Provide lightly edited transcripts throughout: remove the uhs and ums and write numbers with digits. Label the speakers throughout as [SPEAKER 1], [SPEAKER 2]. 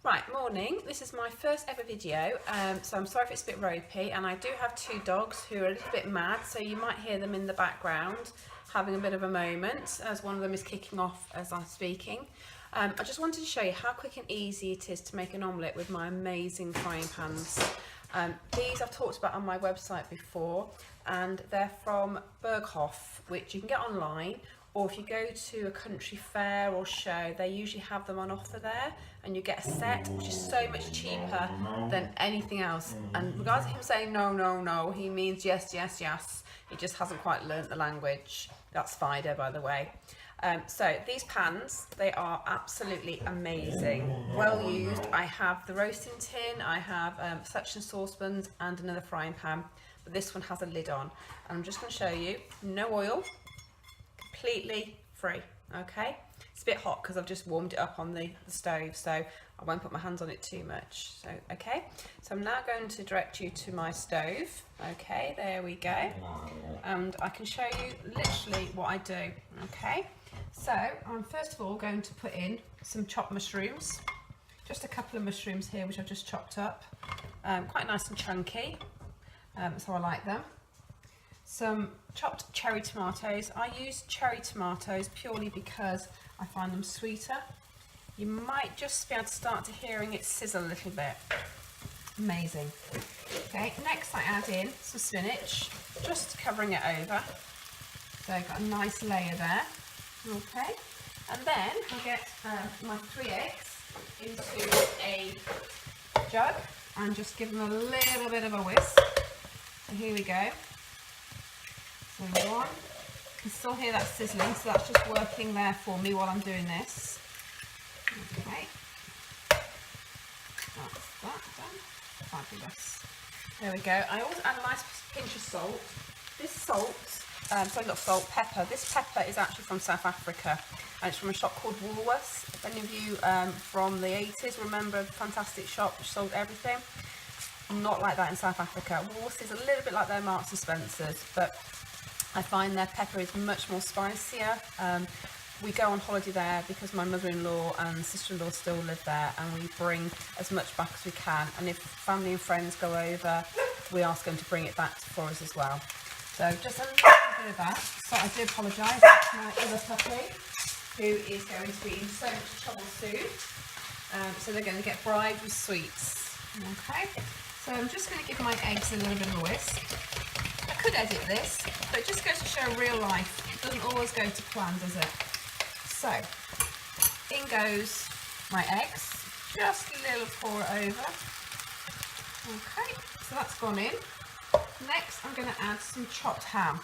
[SPEAKER 1] Right, morning. This is my first ever video, so I'm sorry if it's a bit ropey, and I do have two dogs who are a little bit mad, so you might hear them in the background having a bit of a moment as one of them is kicking off as I'm speaking. I just wanted to show you how quick and easy it is to make an omelette with my amazing frying pans. These I've talked about on my website before, and they're from Berghoff, which you can get online, or if you go to a country fair or show, they usually have them on offer there, and you get a set which is so much cheaper than anything else. And regardless of him saying no, no, no, he means yes, yes, yes. He just hasn't quite learnt the language. That's Fido, by the way. So these pans, they are absolutely amazing, well used. I have the roasting tin, I have suction saucepans and another frying pan, but this one has a lid on. And I'm just going to show you, no oil, completely free. Okay, it's a bit hot because I've just warmed it up on the stove, so I won't put my hands on it too much. So okay, so I'm now going to direct you to my stove. Okay, there we go, and I can show you literally what I do. Okay, so I'm first of all going to put in some chopped mushrooms, just a couple of mushrooms here which I've just chopped up, quite nice and chunky, so I like them. Some chopped cherry tomatoes. I use cherry tomatoes purely because I find them sweeter. You might just be able to start to hearing it sizzle a little bit. Amazing. Okay, next I add in some spinach, just covering it over. So I've got a nice layer there. Okay, and then I'll get my 3 eggs into a jug and just give them a little bit of a whisk. So here we go. So one, you can still hear that sizzling, so that's just working there for me while I'm doing this. Okay, that's that done. Fabulous. There we go. I always add a nice pinch of salt. This salt, sorry, not salt, pepper. This pepper is actually from South Africa, and it's from a shop called Woolworths. If any of you from the 80s remember the fantastic shop which sold everything, not like that in South Africa. Woolworths is a little bit like their Marks and Spencers, but I find their pepper is much more spicier. We go on holiday there because my mother-in-law and sister-in-law still live there, and we bring as much back as we can, and if family and friends go over, we ask them to bring it back for us as well. So just a little bit of that. So I do apologise, that's my other puppy who is going to be in so much trouble soon. So they're going to get bribed with sweets. Okay, so I'm just going to give my eggs a little bit of a whisk. I could edit this, but it just goes to show real life. It doesn't always go to plan, does it? So, in goes my eggs. Just a little pour over. Okay, so that's gone in. Next, I'm going to add some chopped ham.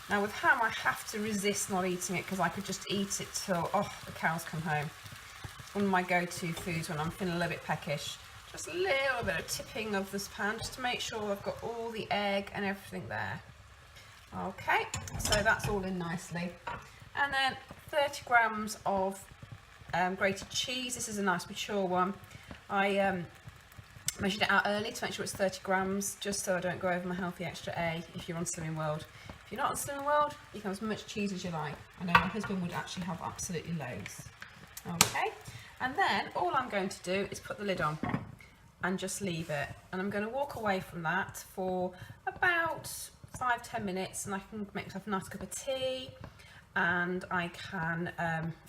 [SPEAKER 1] Now with ham, I have to resist not eating it because I could just eat it till, the cows come home. It's one of my go-to foods when I'm feeling a little bit peckish. Just a little bit of tipping of this pan just to make sure I've got all the egg and everything there. Okay, so that's all in nicely. And then 30 grams of grated cheese. This is a nice mature one. I measured it out early to make sure it's 30 grams, just so I don't go over my healthy extra A if you're on Slimming World. If you're not on Slimming World, you can have as much cheese as you like. I know my husband would actually have absolutely loads. Okay, and then all I'm going to do is put the lid on and just leave it, and I'm going to walk away from that for about 5-10 minutes, and I can make myself a nice cup of tea, and I can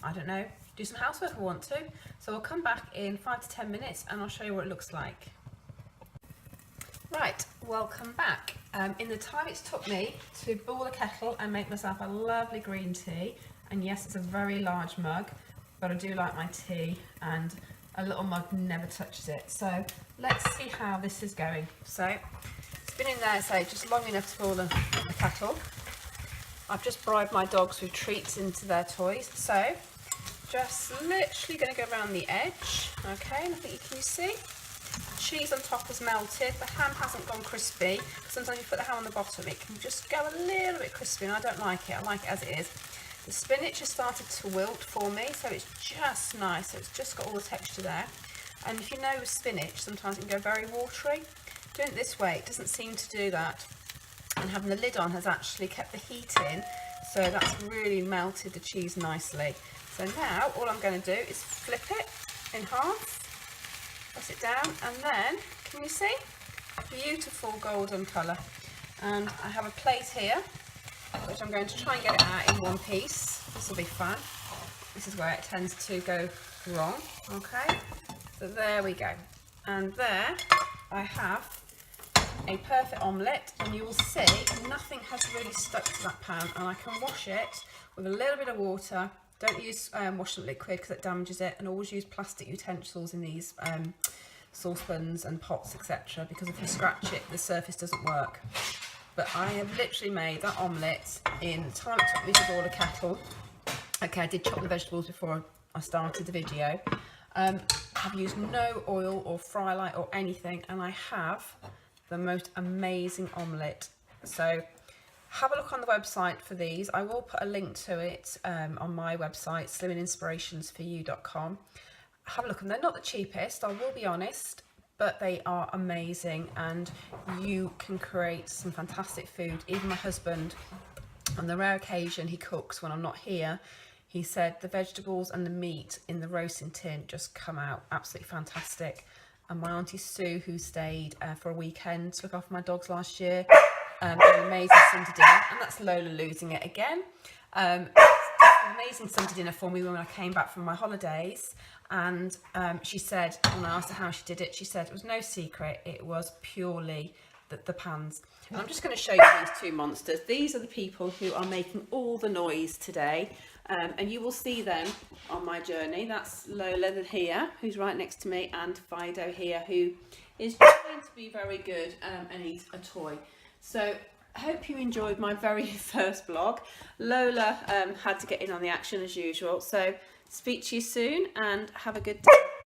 [SPEAKER 1] I don't know, do some housework if I want to. So I'll come back in 5 to 10 minutes and I'll show you what it looks like. Right, welcome back. In the time it's took me to boil the kettle and make myself a lovely green tea, and yes, it's a very large mug, but I do like my tea, and a little mug never touches it. So let's see how this is going. So it's been in there, say, just long enough to boil the kettle. I've just bribed my dogs with treats into their toys. So just literally going to go around the edge. Okay, and I think you can see cheese on top has melted. The ham hasn't gone crispy. Sometimes you put the ham on the bottom, it can just go a little bit crispy, and I don't like it. I like it as it is. The spinach has started to wilt for me, so it's just nice. So it's just got all the texture there. And if you know with spinach, sometimes it can go very watery. Doing it this way, it doesn't seem to do that. And having the lid on has actually kept the heat in, so that's really melted the cheese nicely. So now all I'm going to do is flip it in half, press it down, and then, can you see? Beautiful golden colour. And I have a plate here, which I'm going to try and get it out in one piece. This will be fun. This is where it tends to go wrong. Okay, so there we go. And there I have a perfect omelette, and you will see nothing has really stuck to that pan, and I can wash it with a little bit of water. Don't use washing liquid because it damages it, and always use plastic utensils in these saucepans and pots, etc., because if you scratch it the surface doesn't work. But I have literally made that omelette in the time it took me to boil a kettle. Okay, I did chop the vegetables before I started the video. I've used no oil or fry light or anything, and I have the most amazing omelette. So have a look on the website for these. I will put a link to it on my website, sliminginspirationsforyou.com. Have a look, and they're not the cheapest, I will be honest, but they are amazing, and you can create some fantastic food. Even my husband, on the rare occasion he cooks when I'm not here, he said the vegetables and the meat in the roasting tin just come out absolutely fantastic. And my Auntie Sue, who stayed for a weekend to look after my dogs last year, an amazing Sunday dinner, and that's Lola losing it again. An amazing Sunday dinner for me when I came back from my holidays, and she said, when I asked her how she did it, she said it was no secret, it was purely the pans. And I'm just going to show you these two monsters. These are the people who are making all the noise today, and you will see them on my journey. That's Lola here, who's right next to me, and Fido here, who is trying to be very good and eat a toy. So I hope you enjoyed my very first vlog. Lola had to get in on the action as usual, so speak to you soon and have a good day.